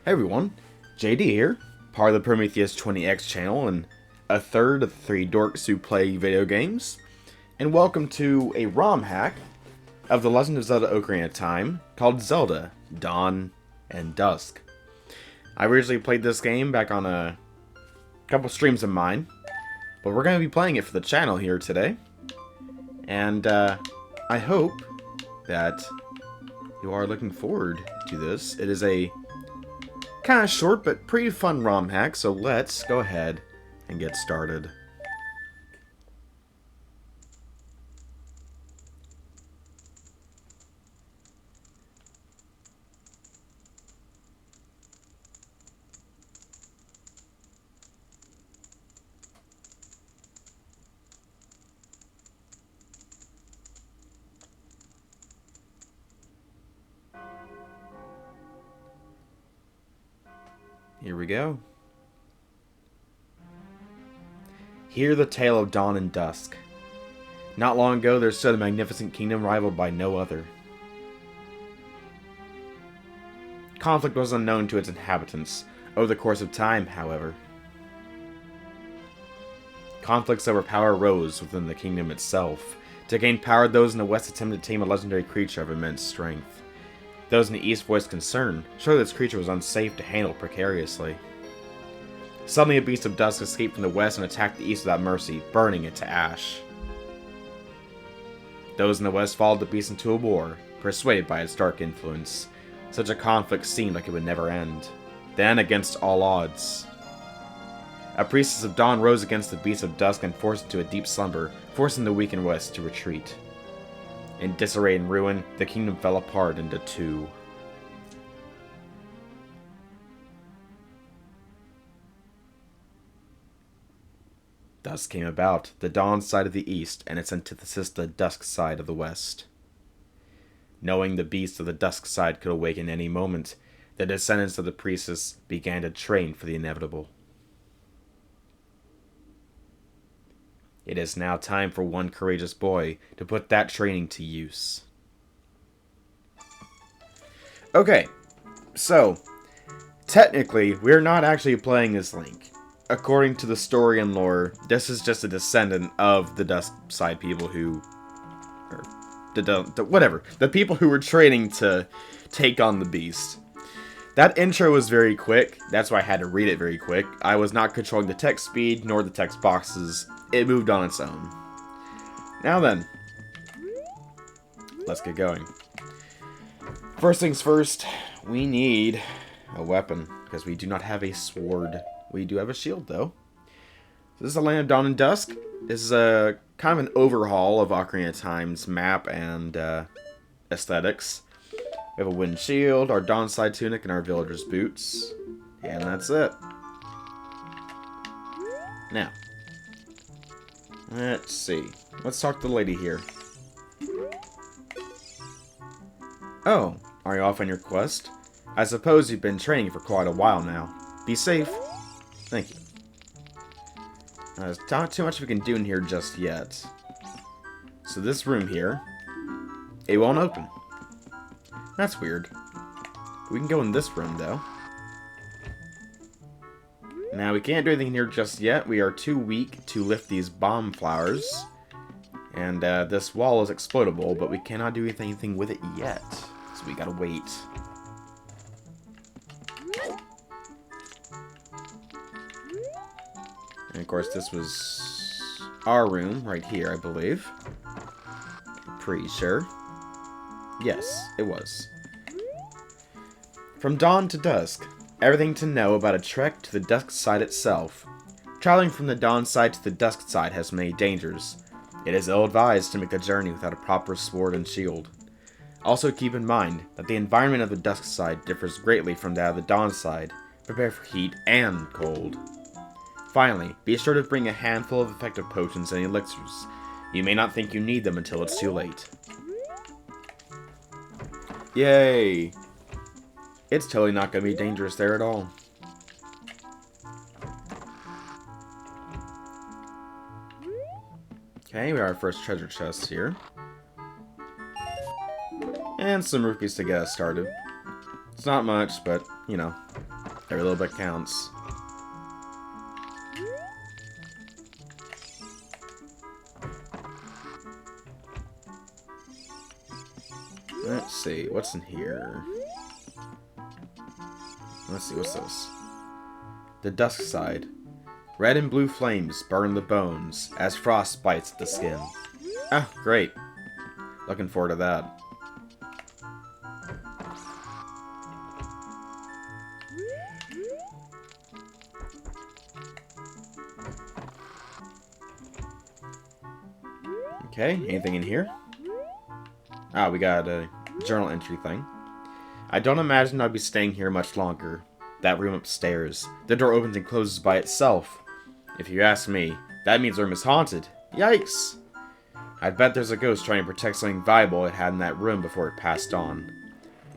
Hey everyone, JD here, part of the Prometheus 20X channel and a third of the three dorks who play video games, and welcome to a ROM hack of The Legend of Zelda Ocarina of Time called Zelda, Dawn and Dusk. I originally played this game back on a couple streams of mine, but we're going to be playing it for the channel here today, and I hope that you are looking forward to this. It is a kind of short, but pretty fun ROM hack, so let's go ahead and get started. Here we go. Hear the tale of Dawn and Dusk. Not long ago, there stood a magnificent kingdom rivaled by no other. Conflict was unknown to its inhabitants. Over the course of time, however, conflicts over power rose within the kingdom itself. To gain power, those in the west attempted to tame a legendary creature of immense strength. Those in the east voiced concern, sure this creature was unsafe to handle precariously. Suddenly a beast of dusk escaped from the west and attacked the east without mercy, burning it to ash. Those in the west followed the beast into a war, persuaded by its dark influence. Such a conflict seemed like it would never end. Then, against all odds, a priestess of dawn rose against the beast of dusk and forced it to a deep slumber, forcing the weakened west to retreat. In disarray and ruin, the kingdom fell apart into two. Dusk came about, the dawn side of the east, and its antithesis the dusk side of the west. Knowing the beast of the dusk side could awaken any moment, the descendants of the priestess began to train for the inevitable. It is now time for one courageous boy to put that training to use. Okay, so, technically, we're not actually playing as Link. According to the story and lore, this is just a descendant of the Dusk Side people who... or, whatever. The people who were training to take on the beast. That intro was very quick, that's why I had to read it very quick. I was not controlling the text speed, nor the text boxes. It moved on its own. Now then, let's get going. First things first, we need a weapon, because we do not have a sword. We do have a shield, though. So this is the Land of Dawn and Dusk. This is a kind of an overhaul of Ocarina of Time's map and aesthetics. We have a wooden shield, our Dawn Side tunic, and our villager's boots. And that's it. Now, let's see. Let's talk to the lady here. Oh, are you off on your quest? I suppose you've been training for quite a while now. Be safe. Thank you. There's not too much we can do in here just yet. So this room here, it won't open. That's weird. We can go in this room, though. Now, we can't do anything here just yet. We are too weak to lift these bomb flowers. And this wall is explodable, but we cannot do anything with it yet. So we gotta wait. And of course, this was our room right here, I believe. Pretty sure. Yes, it was. From dawn to dusk, everything to know about a trek to the dusk side itself. Traveling from the dawn side to the dusk side has many dangers. It is ill-advised to make the journey without a proper sword and shield. Also keep in mind that the environment of the dusk side differs greatly from that of the dawn side. Prepare for heat and cold. Finally, be sure to bring a handful of effective potions and elixirs. You may not think you need them until it's too late. Yay! It's totally not going to be dangerous there at all. Okay, we have our first treasure chest here. And some rupees to get us started. It's not much, but, you know, every little bit counts. Let's see, what's in here? Let's see, what's this? The Dusk side. Red and blue flames burn the bones as frost bites the skin. Ah, great. Looking forward to that. Okay, anything in here? Ah, we got a journal entry thing. I don't imagine I'll be staying here much longer. That room upstairs. The door opens and closes by itself. If you ask me, that means the room is haunted. Yikes! I'd bet there's a ghost trying to protect something valuable it had in that room before it passed on.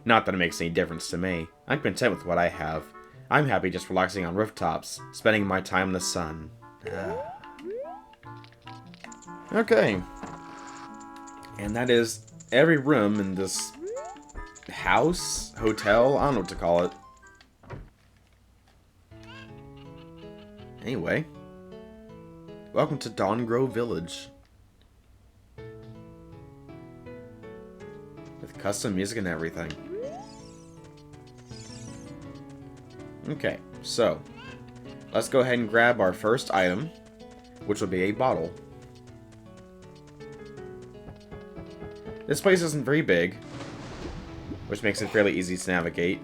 Not that it makes any difference to me. I'm content with what I have. I'm happy just relaxing on rooftops, spending my time in the sun. Okay. And that is every room in this house, hotel, I don't know what to call it. Anyway, welcome to Dawn Grove Village. With custom music and everything. Okay, so let's go ahead and grab our first item, which will be a bottle. This place isn't very big, which makes it fairly easy to navigate.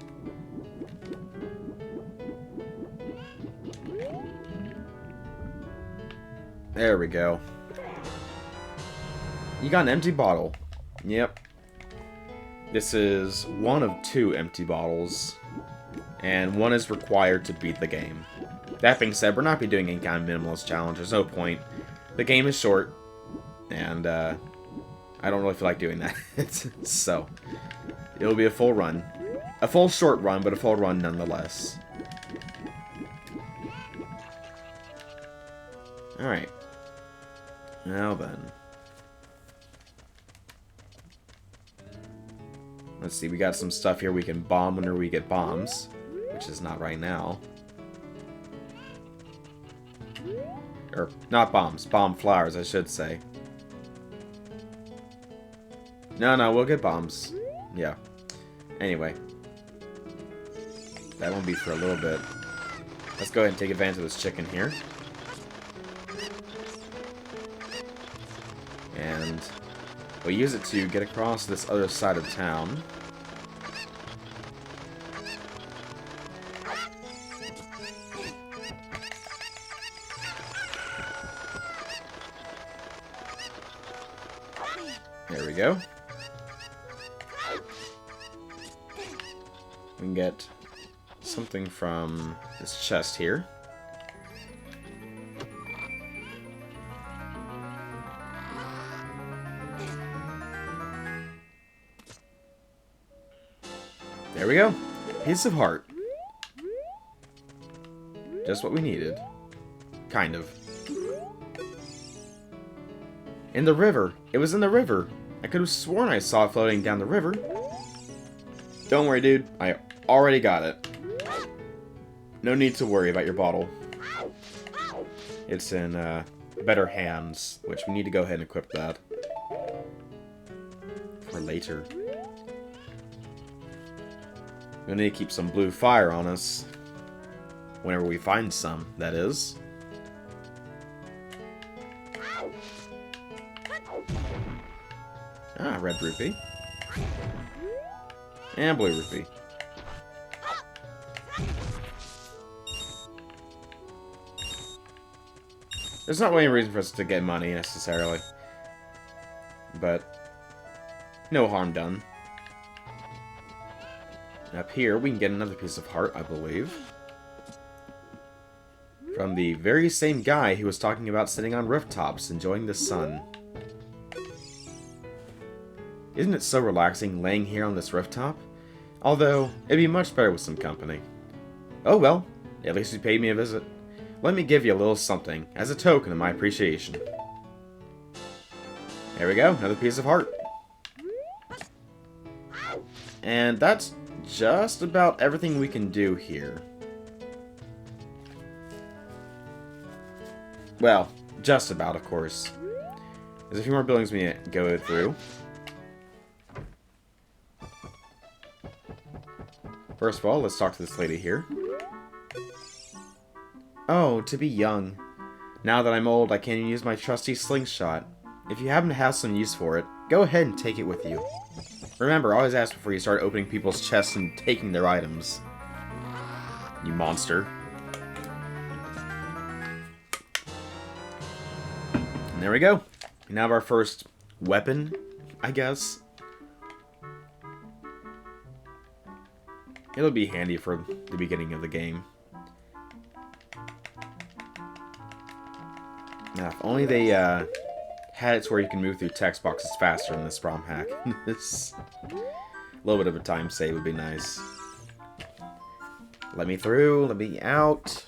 There we go. You got an empty bottle. Yep. This is one of 2 empty bottles, and one is required to beat the game. That being said, we're not be doing any kind of minimalist challenge. There's no point. The game is short, and I don't really feel like doing that. So, it'll be a full run. A full short run, but a full run nonetheless. Alright. Now then. Let's see, we got some stuff here we can bomb whenever we get bombs. Which is not right now. Or, not bombs. Bomb flowers, I should say. No, we'll get bombs. Yeah. Anyway. That won't be for a little bit. Let's go ahead and take advantage of this chicken here. And we'll use it to get across this other side of town. There we go. We can get something from this chest here. There we go. Piece of heart. Just what we needed. Kind of. In the river. It was in the river. I could have sworn I saw it floating down the river. Don't worry, dude. I already got it. No need to worry about your bottle. It's in better hands, which we need to go ahead and equip that. For later. We'll need to keep some blue fire on us. Whenever we find some, that is. Ah, red rupee. And blue rupee. There's not really any reason for us to get money, necessarily. But no harm done. Up here, we can get another piece of heart, I believe. From the very same guy who was talking about sitting on rooftops, enjoying the sun. Isn't it so relaxing laying here on this rooftop? Although, it'd be much better with some company. Oh well, at least you paid me a visit. Let me give you a little something, as a token of my appreciation. There we go, another piece of heart. And that's just about everything we can do here. Well, just about, of course. There's a few more buildings we need to go through. First of all, let's talk to this lady here. Oh, to be young. Now that I'm old, I can't even use my trusty slingshot. If you happen to have some use for it, go ahead and take it with you. Remember, always ask before you start opening people's chests and taking their items. You monster. And there we go. We now have our first weapon, I guess. It'll be handy for the beginning of the game. Now, if only they had it to where you can move through text boxes faster in this ROM hack. This a little bit of a time save would be nice. Let me through, let me out.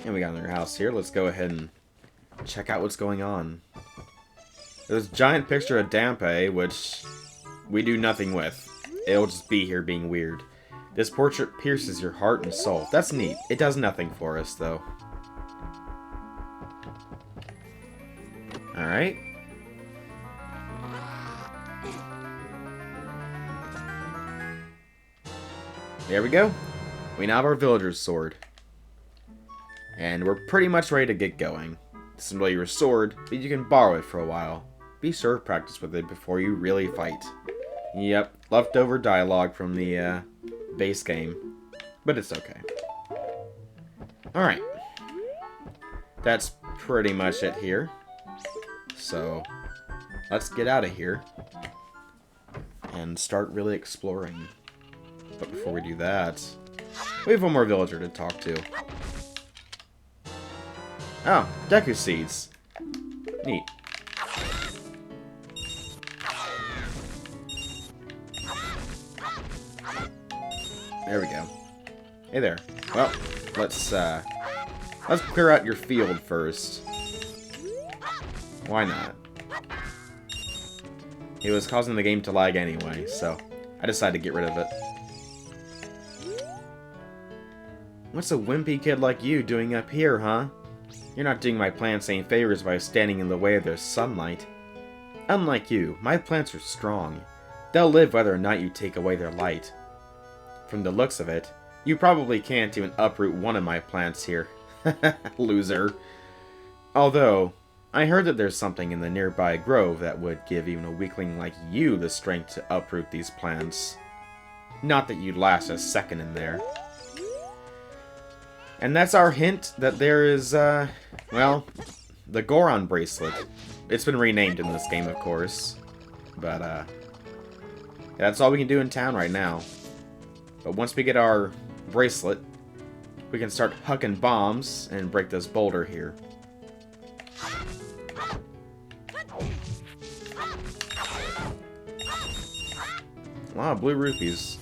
And we got another house here. Let's go ahead and check out what's going on. There's a giant picture of Dampe, which we do nothing with. It'll just be here being weird. This portrait pierces your heart and soul. That's neat. It does nothing for us, though. Alright. There we go. We now have our villager's sword. And we're pretty much ready to get going. This isn't really your sword, but you can borrow it for a while. Be sure to practice with it before you really fight. Yep, leftover dialogue from the base game, but it's okay. Alright. That's pretty much it here. So, let's get out of here and start really exploring. But before we do that, we have one more villager to talk to. Oh, Deku Seeds. Neat. There we go. Hey there. Well, let's clear out your field first. Why not? It was causing the game to lag anyway, so I decided to get rid of it. What's a wimpy kid like you doing up here, huh? You're not doing my plants any favors by standing in the way of their sunlight. Unlike you, my plants are strong. They'll live whether or not you take away their light. From the looks of it, you probably can't even uproot one of my plants here. Loser. Although, I heard that there's something in the nearby grove that would give even a weakling like you the strength to uproot these plants. Not that you'd last a second in there. And that's our hint that there is, well, the Goron bracelet. It's been renamed in this game, of course. But, yeah, that's all we can do in town right now. But once we get our bracelet, we can start hucking bombs and break this boulder here. A lot of blue rupees.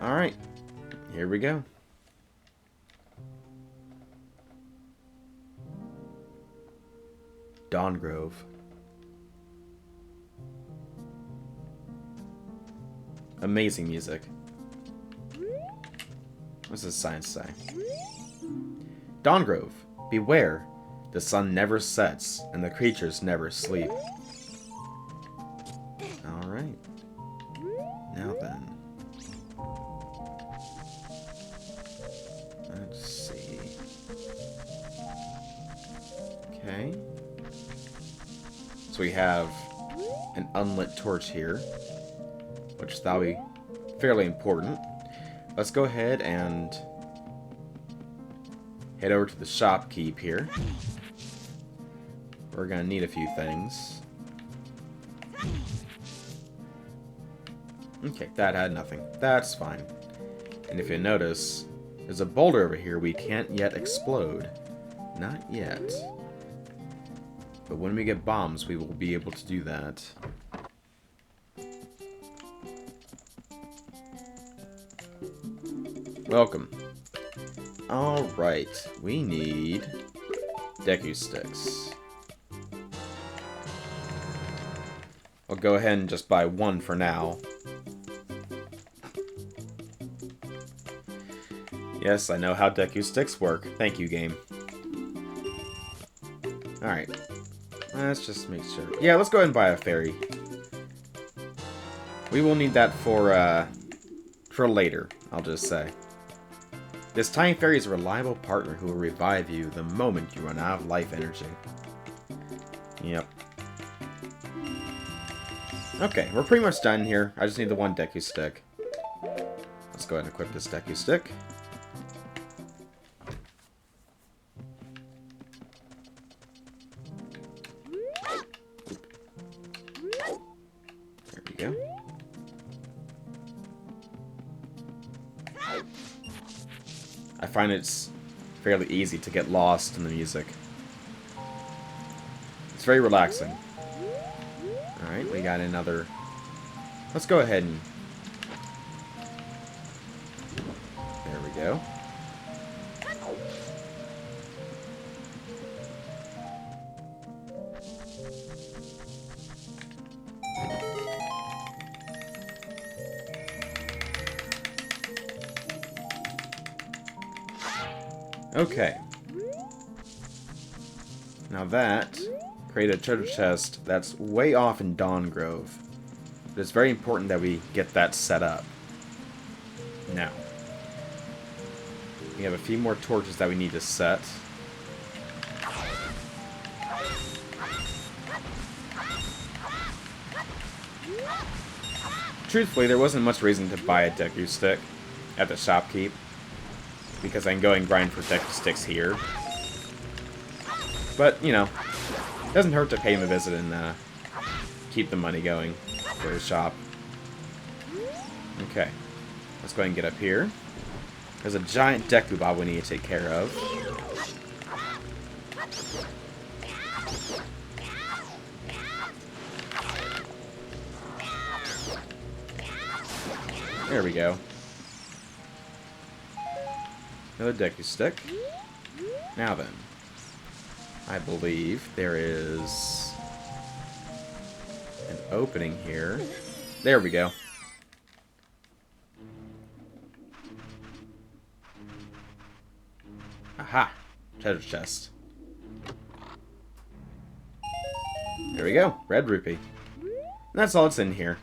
Alright, here we go. Dawn Grove. Amazing music. What's this sign say? Dawn Grove, beware. The sun never sets, and the creatures never sleep. Alright. Now then. Let's see. Okay. So we have an unlit torch here, which that'll be fairly important. Let's go ahead and head over to the shopkeep here. We're gonna need a few things. Okay, that had nothing. That's fine. And if you notice, there's a boulder over here we can't yet explode. Not yet. But when we get bombs, we will be able to do that. Welcome. Alright, we need Deku Sticks. I'll go ahead and just buy one for now. Yes, I know how Deku Sticks work. Thank you, game. Alright. Let's just make sure. Yeah, let's go ahead and buy a fairy. We will need that for later, I'll just say. This tiny fairy is a reliable partner who will revive you the moment you run out of life energy. Yep. Okay, we're pretty much done here. I just need the one Deku Stick. Let's go ahead and equip this Deku Stick. There we go. I find it's fairly easy to get lost in the music. It's very relaxing. Alright, we got another... Let's go ahead and... There we go. Okay. Now that... create a treasure chest that's way off in Dawn Grove. But it's very important that we get that set up. Now. We have a few more torches that we need to set. Truthfully, there wasn't much reason to buy a Deku Stick at the shopkeep, because I can go and grind for Deku Sticks here. But, you know, it doesn't hurt to pay him a visit and keep the money going for his shop. Okay, let's go ahead and get up here. There's a giant Deku Bob we need to take care of. There we go. Another Deku Stick. Now then. I believe there is an opening here. There we go. Aha! Treasure chest. There we go. Red rupee. And that's all that's in here.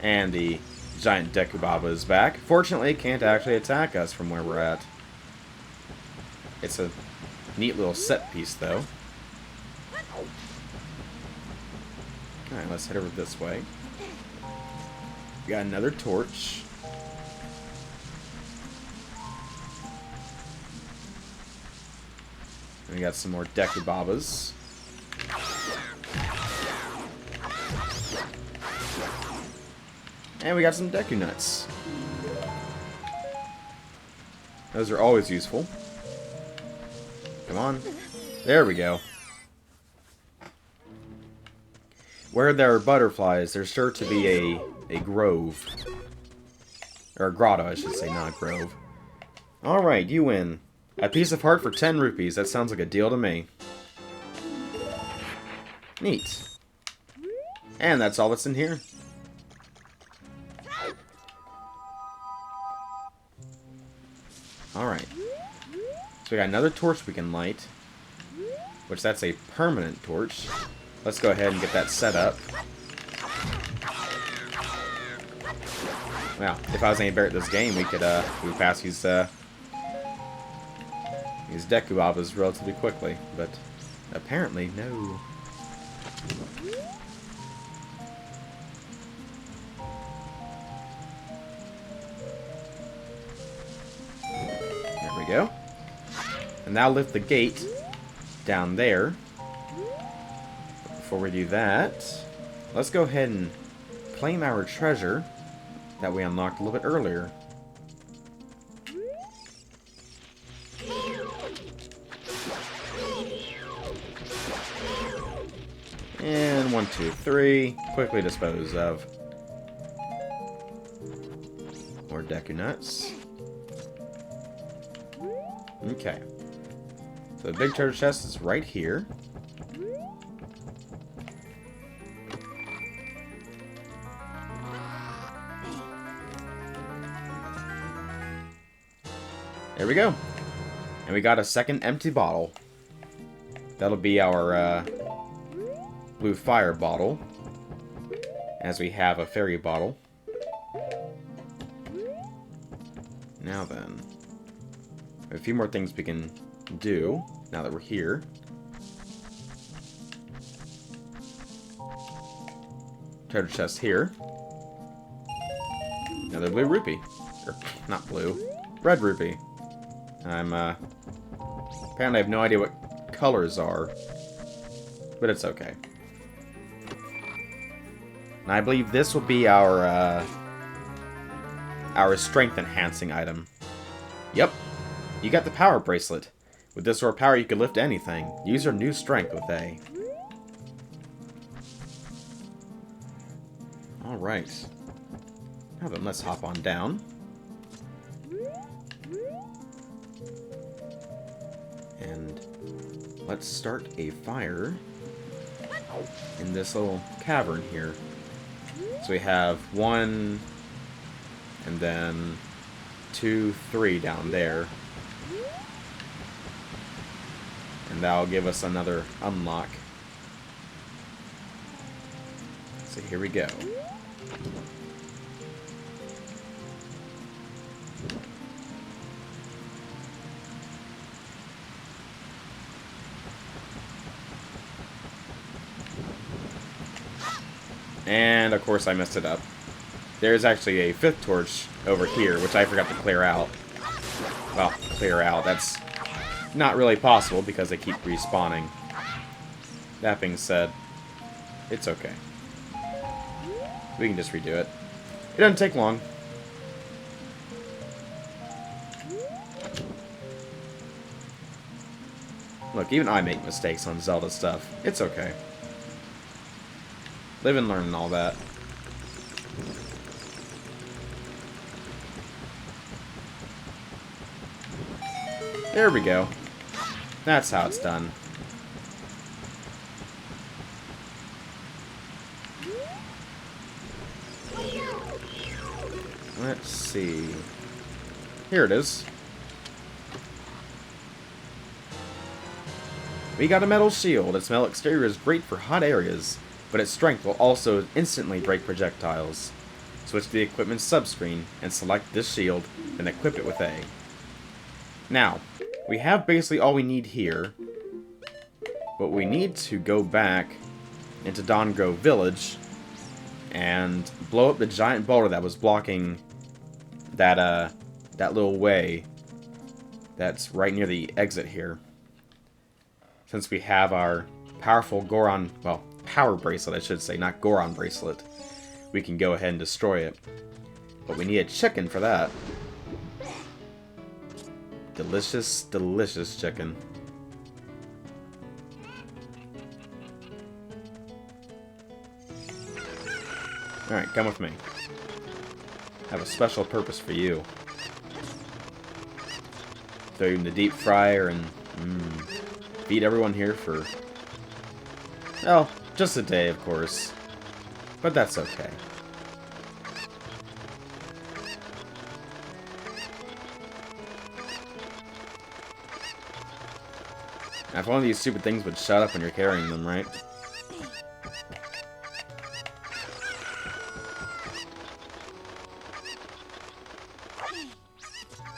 And the giant Dekubaba is back. Fortunately, it can't actually attack us from where we're at. It's a neat little set piece, though. Alright, let's head over this way. We got another torch. And we got some more Dekubabas. And we got some Deku Nuts. Those are always useful. Come on. There we go. Where there are butterflies, there's sure to be a grove. Or a grotto, I should say, not a grove. Alright, you win. A piece of heart for 10 rupees. That sounds like a deal to me. Neat. And that's all that's in here. Alright. So we got another torch we can light. Which that's a permanent torch. Let's go ahead and get that set up. Well, if I was any better at this game, we could move past these Dekubabas relatively quickly. But apparently, no. Go. And now lift the gate down there. But before we do that, let's go ahead and claim our treasure that we unlocked a little bit earlier. And 1, 2, 3, quickly dispose of. more Deku Nuts. Okay. So the big treasure chest is right here. There we go. And we got a second empty bottle. That'll be our blue fire bottle. As we have a fairy bottle. Now then. A few more things we can do now that we're here. Treasure chest here. Another blue rupee. Or, not blue. Red rupee. Apparently I have no idea what colors are. But it's okay. And I believe this will be our strength enhancing item. Yep. You got the power bracelet. With this sort of power you can lift anything. Use your new strength with A. Alright. Now then, let's hop on down. And let's start a fire in this little cavern here. So we have 1, and then 2, 3 down there. And that'll give us another unlock. So here we go. And, of course, I messed it up. There's actually a 5th torch over here, which I forgot to clear out. Well, clear out. That's not really possible because they keep respawning. That being said, it's okay. We can just redo it. It doesn't take long. Look, even I make mistakes on Zelda stuff. It's okay. Live and learn and all that. There we go. That's how it's done. Let's see. Here it is. We got a metal shield. Its metal exterior is great for hot areas, but its strength will also instantly break projectiles. Switch to the equipment subscreen and select this shield, and equip it with A. Now, we have basically all we need here, but we need to go back into Dongo Village and blow up the giant boulder that was blocking that little way that's right near the exit here. Since we have our powerful Goron, well, power bracelet I should say, not Goron bracelet, we can go ahead and destroy it. But we need a chicken for that. Delicious, delicious chicken. Alright, come with me. I have a special purpose for you. Throw you in the deep fryer and feed everyone here for, well, just a day, of course. But that's okay. Now, if one of these stupid things would shut up when you're carrying them, right?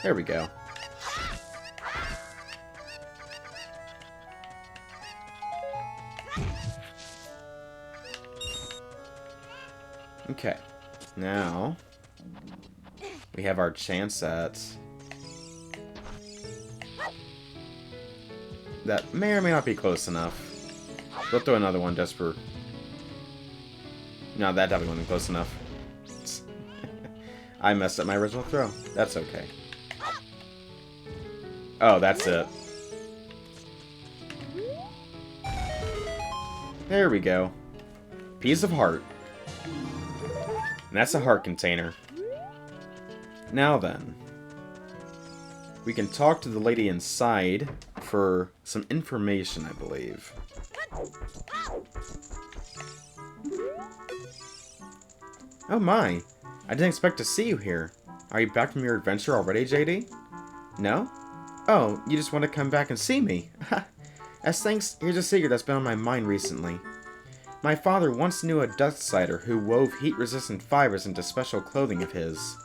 There we go. Okay. Now, we have our chance at that may or may not be close enough. We'll throw another one just for... No, that definitely wasn't close enough. I messed up my original throw. That's okay. Oh, that's it. There we go. Piece of heart. And that's a heart container. Now then, we can talk to the lady inside for some information, I believe. Oh my, I didn't expect to see you here. Are you back from your adventure already, JD? No? Oh, you just want to come back and see me? As thanks, here's a secret that's been on my mind recently. My father once knew a Dusk Sider who wove heat-resistant fibers into special clothing of his.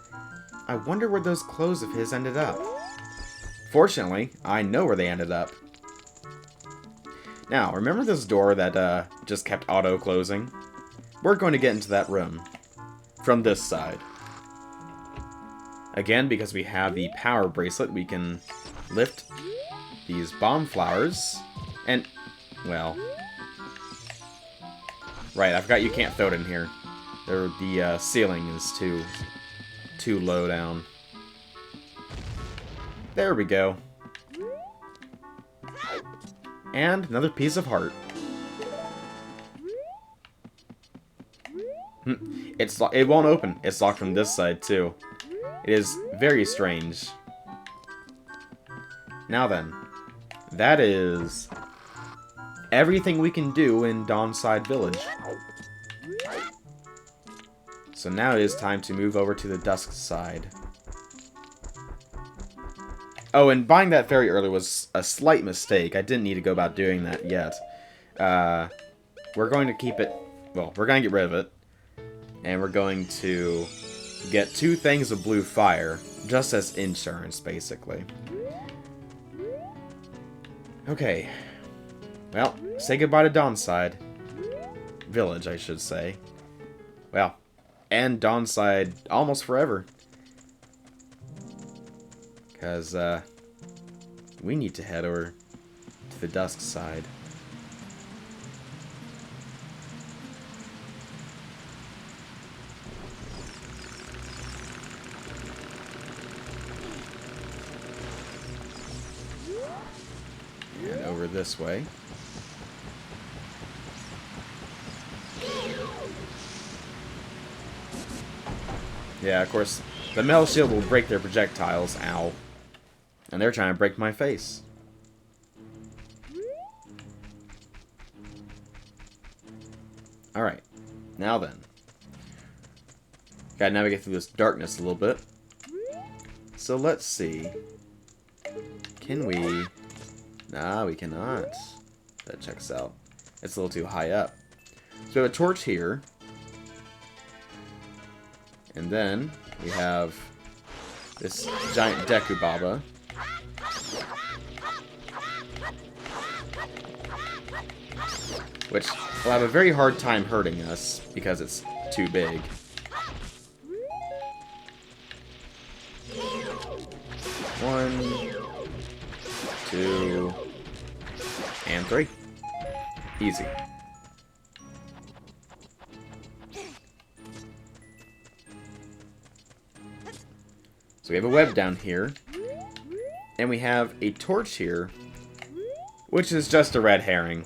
I wonder where those clothes of his ended up. Fortunately, I know where they ended up. Now, remember this door that just kept auto-closing? We're going to get into that room. From this side. Again, because we have the power bracelet, we can lift these bomb flowers. And, well... Right, I forgot you can't throw it in here. The ceiling is too low down. There we go. And another piece of heart. It won't open. It's locked from this side too. It is very strange. Now then, that is everything we can do in Dawnside Village. So now it is time to move over to the Dusk side. Oh, and buying that very early was a slight mistake. I didn't need to go about doing that yet. We're going to keep it... Well, we're going to get rid of it. And we're going to get 2 things of blue fire, just as insurance, basically. Okay. Well, say goodbye to Dawnside. Village, I should say. Well, and Dawnside almost forever. Because, we need to head over to the Dusk side. And over this way. Yeah, of course, the metal shield will break their projectiles. Ow. And they're trying to break my face. Alright. Now then. Gotta navigate through this darkness a little bit. So let's see. Can we... Nah, we cannot. That checks out. It's a little too high up. So we have a torch here. And then we have this giant Deku Baba. Which will have a very hard time hurting us because it's too big. One, 2, and 3. Easy. So we have a web down here. And we have a torch here, which is just a red herring.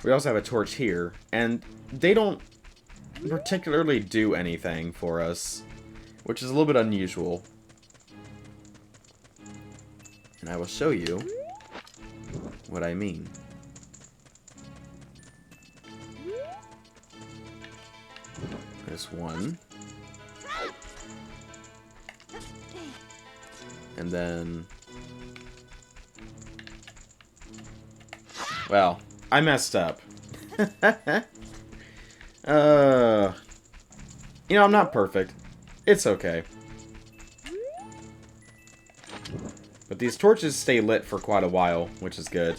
We also have a torch here, and they don't particularly do anything for us, which is a little bit unusual. And I will show you what I mean. There's one. And then... Well, I messed up. You know, I'm not perfect. It's okay. But these torches stay lit for quite a while, which is good.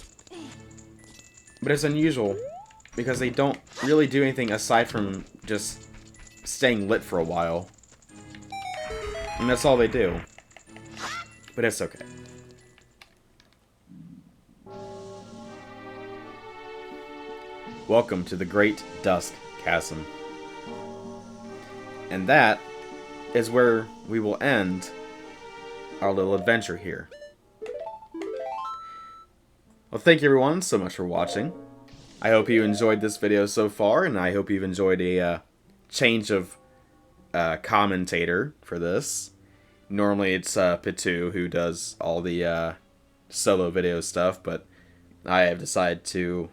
But it's unusual, because they don't really do anything aside from just staying lit for a while. And that's all they do. But it's okay. Welcome to the Great Dusk Chasm. And that is where we will end our little adventure here. Well, thank you everyone so much for watching. I hope you enjoyed this video so far, and I hope you've enjoyed a change of commentator for this. Normally it's Pitu who does all the solo video stuff, but I have decided to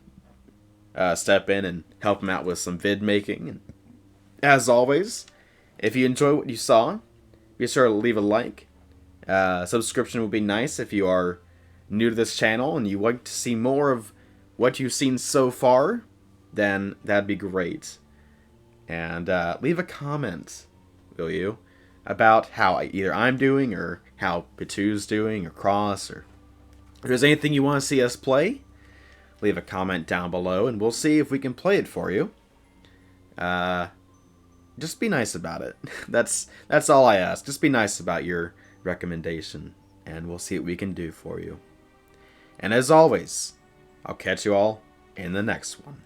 step in and help him out with some vid making. And as always, if you enjoy what you saw, be sure to leave a like. Subscription would be nice if you are new to this channel and you like to see more of what you've seen so far, then that'd be great. And leave a comment, will you, about how either I'm doing or how Pitu's doing or Cros, or if there's anything you want to see us play, leave a comment down below and we'll see if we can play it for you. Just be nice about it. That's all I ask. Just be nice about your recommendation and we'll see what we can do for you. And as always, I'll catch you all in the next one.